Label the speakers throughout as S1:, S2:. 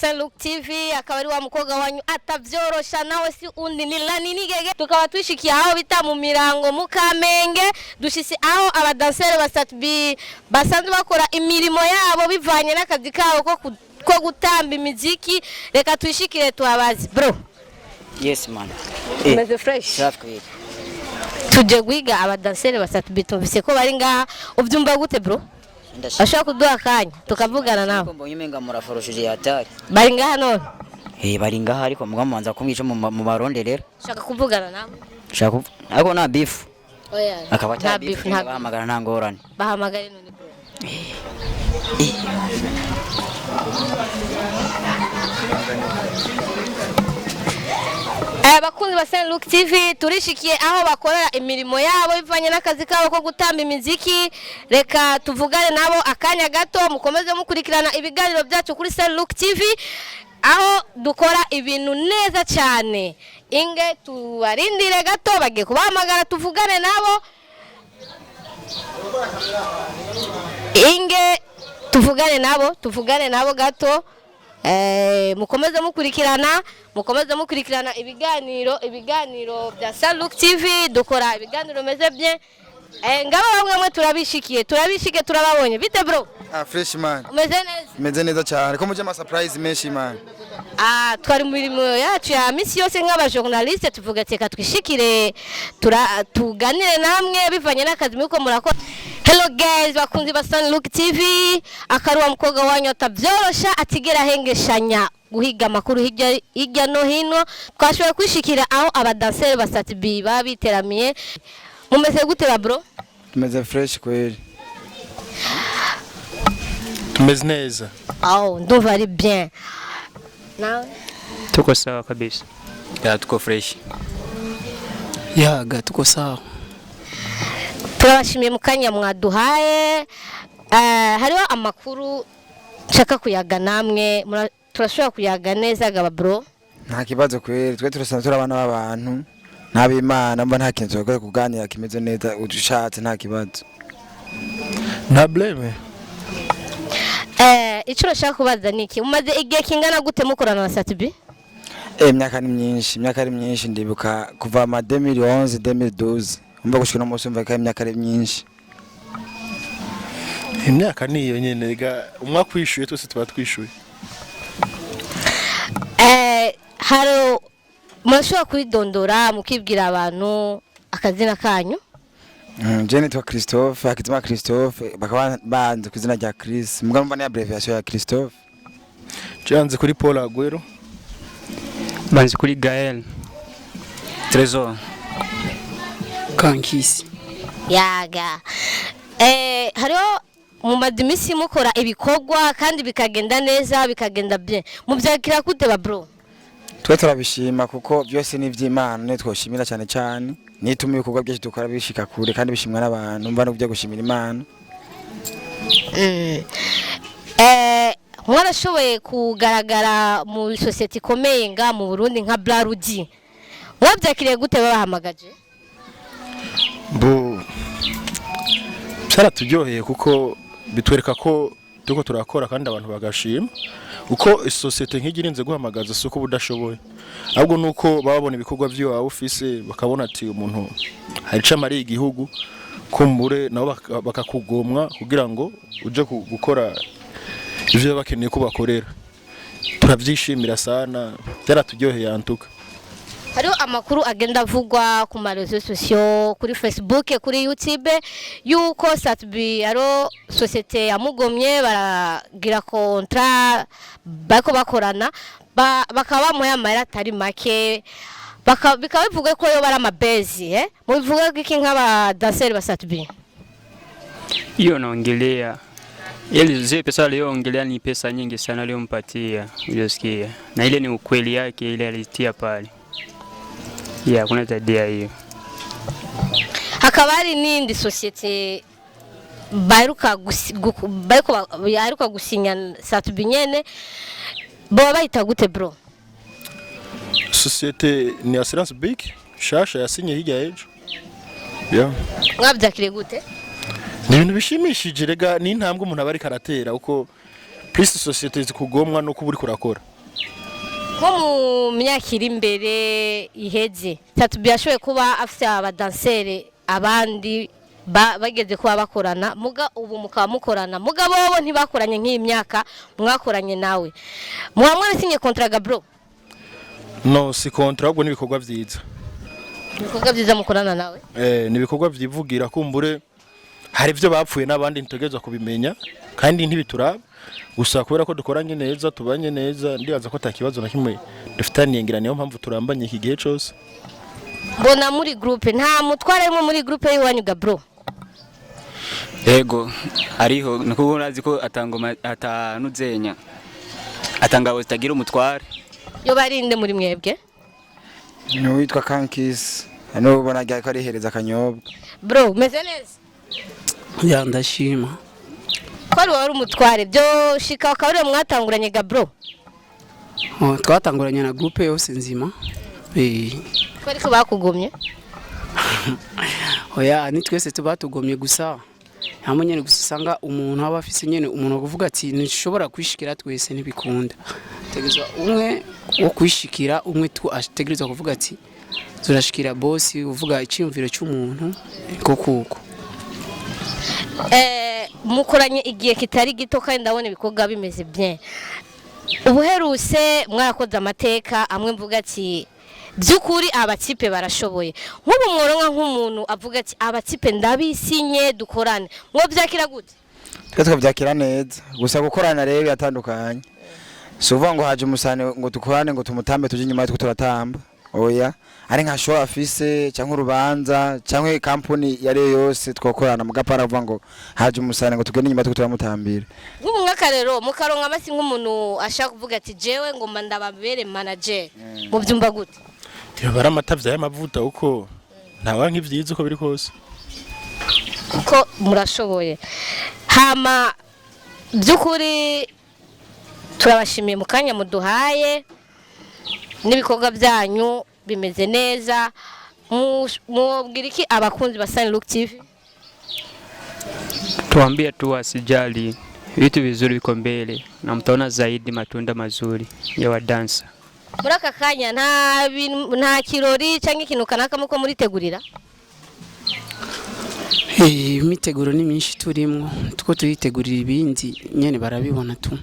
S1: Saint Luke TV akaba ari wa mukobwa wanyu atavyorosha nawe si undi ni Lani Nigege tukaba twishikiye aho bita mu mirango mu Kamenge dushisi aho abadansere basatbi basanzwe bakora imirimo yabo bivanye n'akazi kabo ko gutamba imiziki reka twishikire tuabazi bro.
S2: Yes man.
S1: Meze fresh. Tuje guiga abadansere basatbi tumvise ko bari ngaha uvyumva gute bro? Ashaka kuduha kanya tukavugana nabo.
S2: Mbonye menga murafarushije yatari.
S1: Bari ngaha none.
S2: Bari ngaha ariko mugamanza kumwica mu baronde rero.
S1: Shaka kuvugana nabo.
S2: Shaka ako na beef.
S1: Oya.
S2: Akaba ta beef bahamagara nta ngorane.
S1: Bahamagara none bro. Abakunzi ba Saint Luke TV turishikiye aho bakorera imirimo yabo bivanye n'akazi kabo ko gutamba imiziki reka tuvugane nabo akanya gato mukomeze mukurikirana ibiganiro byacu kuri Saint Luke TV aho dukora ibintu neza cyane inge tubarindire gato bagiye kubahamagara tuvugane nabo inge tuvugane nabo gato mukomeze mukurikirana ibiganiro bya Saint Luke TV dukora ibiganiro meze bien ngabo bamwe turabishikiye turababonye bite bro
S3: fresh man
S1: meze neza
S3: cyane ko muje ama surprise menshi man
S1: twari mu mirimo yacu ya misi yose nk'aba journaliste tuvuga teka twishikire tuganire namwe bivanye n'akazi muko murakora. Hello guys bakunzi ba Saint Luke TV akaruwa mukobwa wanyu atavyorosha atigera hengeshanya guhiga makuru hirya no hino twashoboye kwishikira aho abadansere basatbi babiteramiye mumeze gute bro?
S3: Tumeze fresh kweli.
S4: Tumeze neza.
S1: Ndumva ari bien. Nawe?
S5: Tuko sawa kabisa.
S2: Tuko fresh.
S5: Tuko sawa.
S1: Turabashimiye mukanya mwaduhaye hariho amakuru nshaka kuyaga namwe turashobora kuyaga neza gaba bro.
S3: Nta kibazo kweli twe turasana turabana b'abantu ntabimana mba nta kintu cyo kuganira kimeze neza udushatse nta kibazo.
S4: Nta blame.
S1: Icyo nashaka kubaza niki umaze igihe kingana gute mukorana na Satbi?
S3: Imyaka ari myinshi ndibuka kuva ma 2011 2012 umva gushika no umva ka imyaka ari myinshi.
S4: Imyaka niyo nyene ga umwaka kwishuye twese tuba twishuye.
S1: Haro mashobora kwidondora mukibwira abantu akazina kanyu?
S3: Jene twa Christophe akitwa Christophe bakaba banze kuzina rya Chris mugabo mbana ya abbreviation ya Christophe.
S4: Janze kuri Paul Agüero.
S5: Banze kuri Gaël.
S2: Trésor.
S5: Kankisi.
S1: Yaga. Hariho mu madimisi mukora ibikorwa kandi bikagenda neza bikagenda bien. Muvyakira gute ba bro?
S3: Twe turabishima kuko byose ni ivy'Imana ne twoshimira cyane cyane. Nituma ibikorwa byinshi dukora bishika kure kandi bishimwa n'abantu mba no byo gushimira Imana.
S1: Mwarashoboye kugaragara mu society ikomeye nga mu Burundi nka Blarudi. Mwabyakiriye gute babahamagaje?
S4: Cyaraturyoheye kuko bitwereka ko tuko turakora kandi abantu bagashima uko isosiyete nk'igirinze guhamagaza suko budashoboye ahubwo nuko babona ibikorwa byo wawe ufise bakabona ati umuntu harica mari igihugu kumbure nabo bakakugomwa kugira ngo uje gukora ivyo bakeneye ko bakorera turavyishimira sana byaraturyoheye antuka.
S1: Hariho amakuru agenda avugwa ku marezo sociaux kuri Facebook kuri YouTube yuko Satbi aro societe yamugomye baragira contrat bako bakorana bakaba mu yamara atari make bikaba bivuga ko yo bara mabezi mu bivuga iki nk'aba danceur ba Satbi
S5: hiyo naongelea ile zile pesa aliongelea ni pesa nyingi sana aliyompatia unasikia na ile ni ukweli yake ile alitia pale. Kuna tabia hiyo.
S1: Hakaba hari n'indi societe baheruka gusinya Satbi nyene bo bayita gute bro?
S4: Societe ni Assurance Big shasha yasinye hirya ejo.
S1: Mwabyakiriye gute?
S4: Ni ibintu bishimishije rega ni intambwe umuntu abari karatera uko plus societe zikugomwa no kuburi kurakora.
S1: nko mu myaka iri imbere iheze Satubi yashoboye kuba afite abadansere abandi bageze kuba bakorana ubu mukaba mukorana mugabo bo ntibakoranye nk'iyi myaka mwakoranye nawe mwarasinye contrat bro
S4: no si contrat ahubwo n'ibikorwa byiza
S1: mukorana nawe
S4: n'ibikorwa byivugira kumbure hari ibyo bapfuye n'abandi ntegereza kubimenya kandi ntibituraba gusa kubera ko dukoranye neza tubanye neza ndibaza ko atakibazo na kimwe dufitaniye ngira niyo mpamvu turambanye iki gihe cyose.
S1: Mbona muri groupe nta mutwaremo muri groupe y'iwanyu bro.
S6: Yego ariho nuko azi ko atangoma atanuzenya atangabo zitagira umutware
S1: yo barinde muri mwebwe
S3: no witwa Kankis ano ubona ko ari hereza akanyobwa
S1: bro meze neza
S7: ya ndashima
S1: kwari wari umutware byo shika ukabure mwatanguranye bro
S7: twatanguranye na groupe yose nzima
S1: kwari ko bakugomye
S7: oya ni twese tubatugomye gusa hamwe nyene gusanga umuntu aba afise nyene umuntu kuvuga ati nishobora kwishikira twese nibikunda tegezwa umwe wo kwishikira umwe tu ategerezwa kuvuga ati turashikira boss uvuga icyumviro cy'umuntu kuko
S1: mukoranye igihe kitari gito kandi ndabona ibikorwa bimeze bien ubuheruse mwarakoze amateka amwe mvuga ati byukuri abakipe barashoboye nk'ubu mworonka nk'umuntu avuga ati abakipe ndabisinye dukorane mwo byakira gute
S3: twese byakira neza gusa gukorana rero yatandukanye suvuga ngo haje umusane ngo dukorane ngo tumutambe tuje inyuma y'uko turatamba oya ari nka show afise cyangwa urubanza cyangwa company yari yose twokorana mugapara uvuga ngo haje umusane ngo tugende inyuma y'uko turamutambira
S1: nk'ubu nk'akarero mukaronka amasi nk'umuntu ashaka kuvuga ati jewe ngo ndababere manager mu byumba gute
S4: iyo baramatavya y'amavuta uko ntawa nk'ivyiza uko biri kose
S1: uko murashoboye hama byukuri turabashimiye mu kanya muduhaye n'ibikorwa byanyu bimeze neza mubwira iki abakunzi ba Sun Look TV
S5: tuambie tu wasijali vitu vizuri viko mbele na mtaona zaidi matunda mazuri ya wadansa.
S1: Muri aka kanya nta kirori cyangwa ikintu kanaka muko muritegurira
S7: imiteguro ni myinshi turimo tuko tuyitegurira ibindi nyene barabibona tu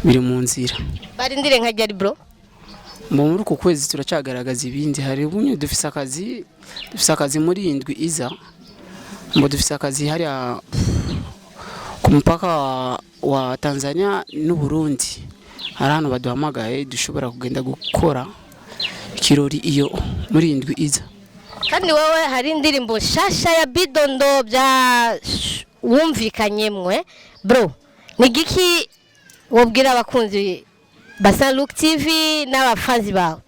S7: biri mu nzira
S1: barindire nka Jari bro
S7: muri uko kwezi turacagaragaza ibindi hari ubunye dufise akazi muri indwi iza mbo dufise akazi hari ku mpaka wa Tanzania n'u Burundi hari hano baduhamagaye dushobora kugenda gukora ikirori iyo muri indwi iza
S1: kandi wowe hari indirimbo shasha ya Bidondo bya wumvikanyemwe bro nigiki wobwira abakunzi ba Sun Look TV n'abafanzi bawe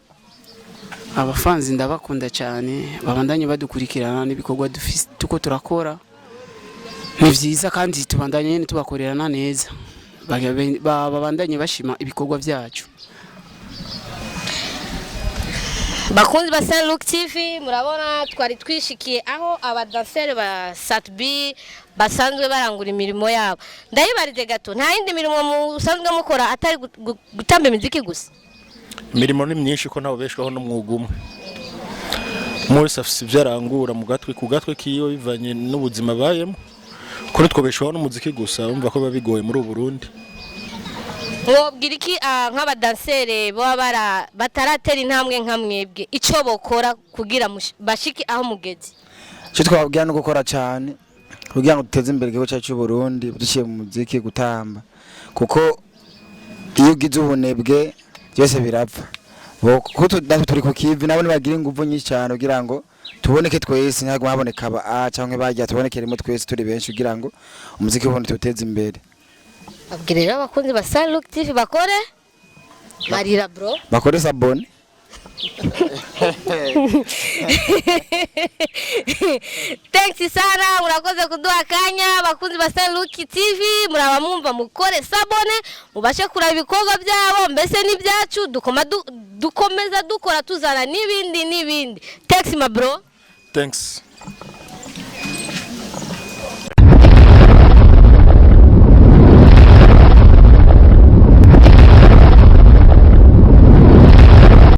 S7: abafanzi ndabakunda cyane babandanye badukurikirana n'ibikorwa dufise tuko turakora ni vyiza kandi tubandanye tubakorerana neza babandanye bashima ibikorwa byacu
S1: bakunzi ba Sun Look TV murabona twari twishikiye aho abadansere ba Satubi basanzwe barangura imirimo yabo ndayibarize gato nta yindi mirimo musanzwe mukora atari gutamba imiziki gusa
S4: imirimo ni myinshi ko nabo beshwaho n'umwuga umwe muri afise ibyo arangura mu gatwe ku gatwe kiyo bivanye n'ubuzima bayemo kuri twobeshwaho n'umuziki gusa umva ko babigoye muri Burundi
S1: mwobwira iki nk'abadansere baba bataratera intambwe nka mwebwe icyo bokora kugira bashiki aho mugeze
S3: cyo twababwira no gukora cyane kugira ngo duteze imbere igihugu cyacu cy'u Burundi duciye mu muziki gutamba kuko iyo ugize ubunebwe byose birapfa kuko turi ku kivi nabo nibagira ingufu nyinshi cyane kugira ngo tuboneke twese ntabwo haboneka cyangwa bajya tuboneke rimwe twese turi benshi kugira ngo umuziki w'ubundi tuteze imbere
S1: abwirira abakunzi ba Sun Look TV bakore marira bro
S3: bakore sabone
S1: thanks sana murakoze kuduha kanya abakunzi ba Sun Look TV muraba mwumva mukore sabone mubashe kuraba ibikorwa byabo mbese n'ibyacu dukomeza dukora tuzana n'ibindi thanks my bro
S4: thanks